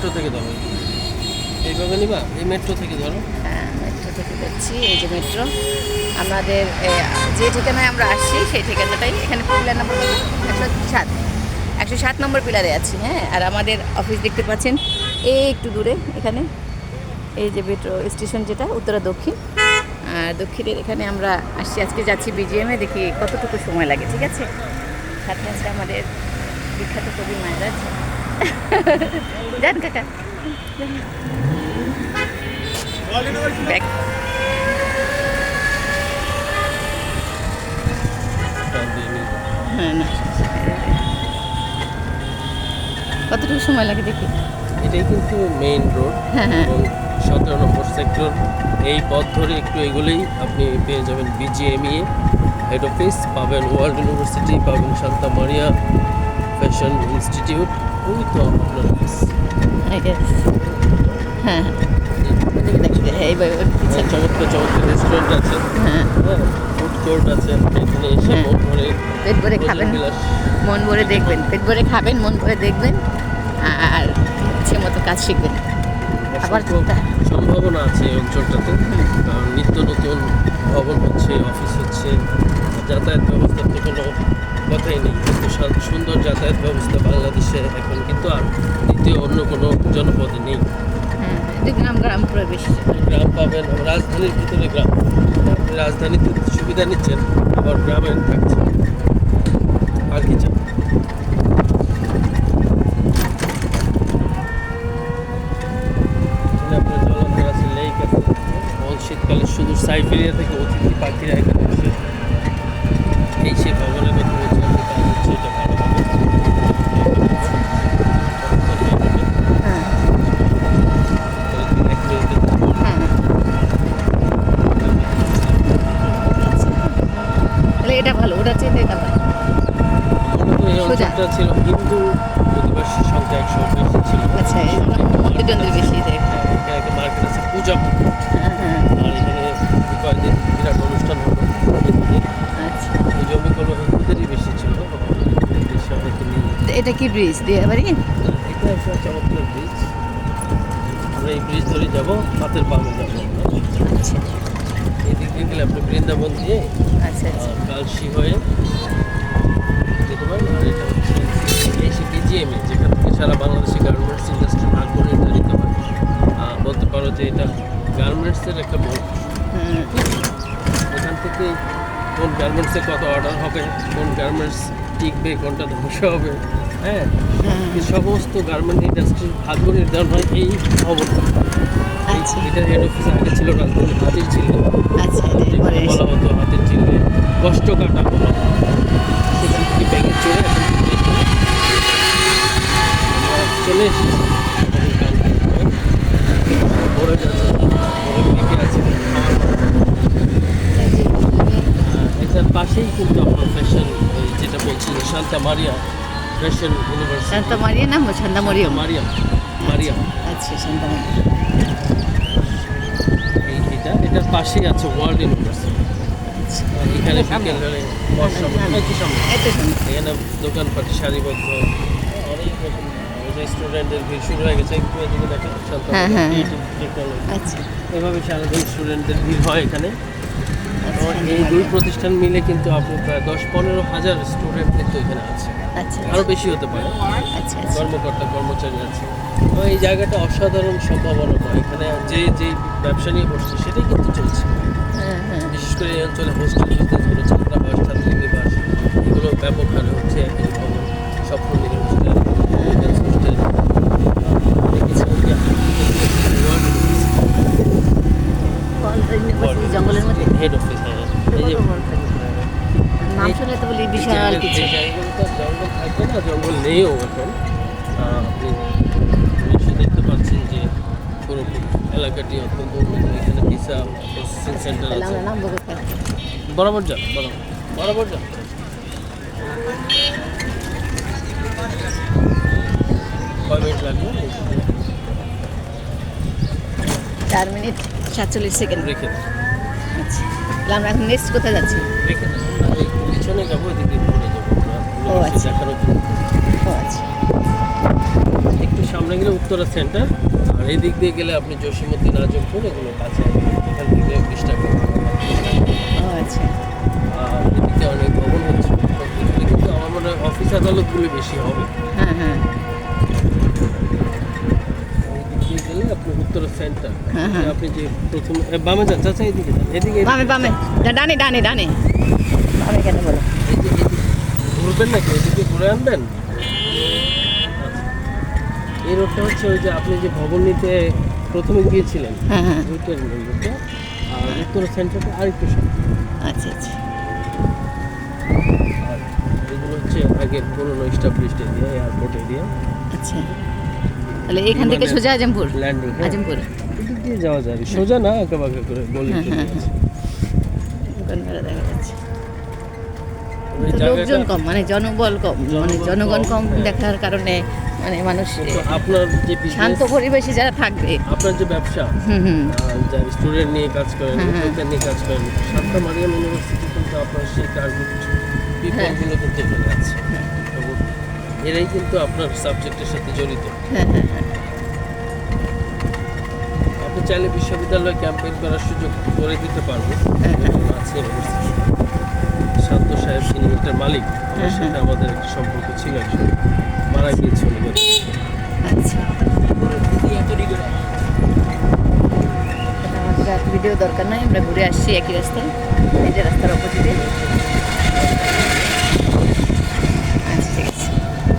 Metro থেকে ধরো, এইভাবে নিবা, এই মেট্রো থেকে ধরো। হ্যাঁ, মেট্রো থেকে যাচ্ছি। এই যে মেট্রো, আমাদের যে ঠিকানায় আমরা আসছি সেই ঠিকানাটাই। এখানে পিলার নাম্বার 107, 107 নম্বর পিলারে আছি। হ্যাঁ, আর আমাদের অফিস দেখতে পাচ্ছেন এই একটু দূরে, এখানে এই যে মেট্রো স্টেশন, যেটা উত্তরা দক্ষিণ। আর দক্ষিণের এখানে আমরা আসছি, আজকে যাচ্ছি বিজিএমে, দেখি কতটুকু সময় লাগে। ঠিক আছে, সাথে আছে আমাদের বিখ্যাত কবি মায়েরাজ। যান কাকা, ব্যাক। হ্যাঁ, না কতটুকু সময় লাগে দেখি। এটাই কিন্তু মেইন রোড হ্যাঁ, হ্যাঁ। এবং 17 নম্বর সেক্টর। এই পথ ধরে একটু এগুলোই আপনি পেয়ে যাবেন বিজিএমইএ হেড অফিস, পাবেন ওয়ার্ল্ড ইউনিভার্সিটি, পাবেন সান্তা মারিয়া ফ্যাশন ইনস্টিটিউট। ওই তো আপনার অফিস। হ্যাঁ, এইভাবে চমৎকার চমৎকার রেস্টুরেন্ট আছে, হ্যাঁ, হ্যাঁ, ফুড কোর্ট আছে। আপনি এখানে এসে হ্যাঁ। মন ভরে পেট ভরে খাবেন, বিলাস মন ভরে দেখবেন, পেট ভরে খাবেন, মন ভরে দেখবেন, আর ইচ্ছে মতো কাজ শিখবেন। আবার অসংখ্য সম্ভাবনা আছে এই অঞ্চলটাতে, কারণ নিত্য নতুন ভবন হচ্ছে, অফিস হচ্ছে, যাতায়াত ব্যবস্থার তো কোনো কথাই নেই। কিন্তু সুন্দর যাতায়াত ব্যবস্থা বাংলাদেশে এখন কিন্তু আর দ্বিতীয় অন্য কোনো জনপদে নেই। হ্যাঁ, গ্রাম গ্রাম প্রবেশ। গ্রাম পাবেন, রাজধানীর ভিতরে গ্রাম। আপনি রাজধানীতে সুবিধা নিচ্ছেন, আবার গ্রামে থাকছেন, আর কি চান? এখানে আপনার জলাধার আছে, লেক আছে। শীতকালে শুধু সাইবেরিয়া থেকে অতিথি পাখিরা এখানে এসে এই সে ভবনের কথা বলছি, আপনি কাজ হচ্ছে, এটা ভালো হবে। হ্যাঁ, এক মিনিটে হ্যাঁ, তাহলে এটা ভালো, ওটা চেয়ে এটা ভালো। মূলত এই অঞ্চলটা ছিল হিন্দু অধিবাসী সংখ্যা 100 বেশি ছিল। আচ্ছা, এই জন্য মন্দির টন্দির বেশি দেয়। এখানে একটা মার্কেট আছে, পূজা মার্কেট। হ্যাঁ, হ্যাঁ, আর এখানে কয়েকদিন বিরাট অনুষ্ঠান হলো হিন্দুদের। আচ্ছা। এই জমিগুলো হিন্দুদেরই বেশি ছিল, দেশে অনেকে নিয়ে যেত। তো এটা কি ব্রিজ দিয়ে বাড়ি? এটা একটা চমৎকার ব্রিজ। আমরা এই ব্রিজ ধরে যাবো, হাতের বামে যাবো। আচ্ছা, এই দিক দিয়ে গেলে আপনি বৃন্দাবন দিয়ে আচ্ছা, আচ্ছা। কালসি হয়ে যেতে পারেন। আর এটা হচ্ছে এই সে বিজিএমএ, যেখান থেকে সারা বাংলাদেশে গার্মেন্টস ইন্ডাস্ট্রি ভাগ্য নির্ধারিত হয়। বলতে পারো যে এটা গার্মেন্টসের একটা বোর্ড। হুম, এখান থেকে কোন গার্মেন্টসে কত অর্ডার হবে, কোন গার্মেন্টস টিকবে, কোনটা ধ্বংস হবে, হ্যাঁ, এই সমস্ত গার্মেন্ট ইন্ডাস্ট্রির ভাগ্য নির্ধারণ হয় এই ভবনটা। আচ্ছা, এটার হেড অফিস আগে ছিল রাজধানী হাতির ঝিলে, আচ্ছা, এটা পরে যেখানে বলা হতো হাতির ঝিলে কষ্ট কাটা বলা হতো। সেখান থেকে ব্যাগে চড়ে এখন কিন্তু এখানে আমরা চলে এসেছি। ভরে যাচ্ছে, ভরে দিকে আছে খাওয়ার এটার পাশেই কিন্তু আপনার ফ্যাশন, যেটা বলছি যে Santa Maria fashion university. Shanta মারিয়া নাম, শান্তা মরিয়ম। মারিয়াম, মারিয়াম। আচ্ছা, শান্তা মারিয়া। এটার পাশেই আছে ওয়ার্ল্ড ইউনিভার্সিটি। আচ্ছা, এখানে বিকেলবেলায় বর্ষা একই সামনে, এত সুন্দর। এখানে দোকানপাট সারিবদ্ধ, অনেক রকম স্টুডেন্টদের ভিড় শুরু হয়ে গেছে। একটু এদিকে দেখেন, সান্তা হ্যাঁ, হ্যাঁ, মারিয়া টেকনোলজি। আচ্ছা, এভাবে সারাদিন স্টুডেন্টদের ভিড় হয় এখানে। আচ্ছা, এবং এই দুই প্রতিষ্ঠান মিলে কিন্তু আপনি প্রায় 10-15 হাজার স্টুডেন্ট কিন্তু এখানে আছে, আচ্ছা, আরও বেশি হতে পারে। আচ্ছা, আচ্ছা, কর্মকর্তা কর্মচারী আছে। তো এই জায়গাটা অসাধারণ সম্ভাবনা। এখানে যে ব্যবসা নিয়ে বসছে সেটাই কিন্তু চলছে। হ্যাঁ, হ্যাঁ, বিশেষ করে এই অঞ্চলে হোস্টেল বিজনেসগুলো, ছাত্রাবাস, ছাত্রীনিবাস, এগুলো ব্যাপক হারে হচ্ছে। একই ভবন, Swapnanil hostel, women's hostel, university জঙ্গলের মধ্যে। Head office. হ্যাঁ, এই যে নাম শুনলে তো বলি বিশাল কিছু। এই জায়গাগুলো তো জঙ্গল থাকবে না, জঙ্গল নেইও এখন। আপনি নিশ্চয়ই দেখতে পাচ্ছেন যে পুরো এলাকাটি অত্যন্ত উন্নত। এখানে ভিসা প্রসেসিং সেন্টার তাহলে আছে। আমরা নামবো কোথায়? বরাবর যান, বরাবর যান। কয় মিনিট লাগবে? 4 মিনিট 47 সেকেন্ড। রেখে দেন, আচ্ছা, তাহলে আমরা এখন নেক্সট কোথায় যাচ্ছি? রেখে দেন। এই পিছনে যাবো, এদিকে ঘুরে যাবো। ও আচ্ছা। দেখানোর জন্য ও আচ্ছা, একটু সামনে গেলে উত্তরা সেন্টার, আর এদিক দিয়ে গেলে আপনি জসীমউদ্দিন আজমপুর, এগুলো কাছে। এখান থেকে 20 টাকা। ও আচ্ছা। আর এদিকে অনেক ভবন হচ্ছে, এখানে কিন্তু আমার মনে হয় অফিস আদালতগুলি বেশি হবে। হ্যাঁ হ্যাঁ এদিক দিয়ে গেলে আপনি উত্তরা সেন্টার। হ্যাঁ, হ্যাঁ। আপনি যে প্রথম বামে যান, চাচা এদিকে যান, এদিকে বামে বামে, ডানে ডানে ডানে, বামে কেন বলো? ঘুরবেন নাকি, এদিকে ঘুরে আনবেন। এই রোডটা হচ্ছে ওই যে আপনি যে ভবন নিতে প্রথমে গিয়েছিলেন, হ্যাঁ হ্যাঁ ওইটার মেন রোডটা। আর উত্তরা সেন্টারটা আরেকটু সামনে। আচ্ছা আচ্ছা। আর এগুলো হচ্ছে আগের পুরোনো স্টাবলিশড এরিয়া, এয়ারপোর্ট এরিয়া। আচ্ছা, তাহলে এখান থেকে সোজা আজমপুর? ল্যান্ডিং আজমপুর এদিক দিয়ে যাওয়া যাবে, সোজা না আঁকা বাঁকা করে গলি হ্যাঁ, চলে হ্যাঁ, গেছে। দোকানপাড়া দেখা যাচ্ছে। ওই তো জায়গাটা- লোকজন কম, মানে জনবল কম, মানে জনবল জনগণ কম, কম হ্যাঁ। দেখার কারণে মানে মানুষ তো আপনার যে শান্ত business, পরিবেশে যারা থাকবে। আপনার যে ব্যবসা, হুম হুম যা স্টুডেন্ট নিয়ে কাজ করেন, হ্যাঁ, হ্যাঁ। উদ্যোক্তা নিয়ে কাজ করেন, সাতটা মারিয়াম ইউনিভার্সিটি কিন্তু আপনার সেই টার্গেট হ্যাঁ। পিপলগুলো কিন্তু এখানে আছে। এবং এরাই কিন্তু আপনার সাবজেক্টের সাথে জড়িত। হ্যাঁ হ্যাঁ হ্যাঁ। আপনি চাইলে বিশ্ববিদ্যালয়ে ক্যাম্পেইন করার সুযোগ করে দিতে পারবো। হ্যাঁ, হ্যাঁ। এরকম আছে ইউনিভার্সিটি। শান্ত সাহেব যিনি এটার মালিক, ওনার হ্যাঁ, সাথে হ্যাঁ। আমাদের একটা সম্পর্ক ছিল, একজন মারা গিয়েছে উনি গত বছর। আচ্ছা, আমাদের আর ভিডিও দরকার নাই, আমরা ঘুরে আসছি একই রাস্তায়, এই যে রাস্তার অপোজিটে।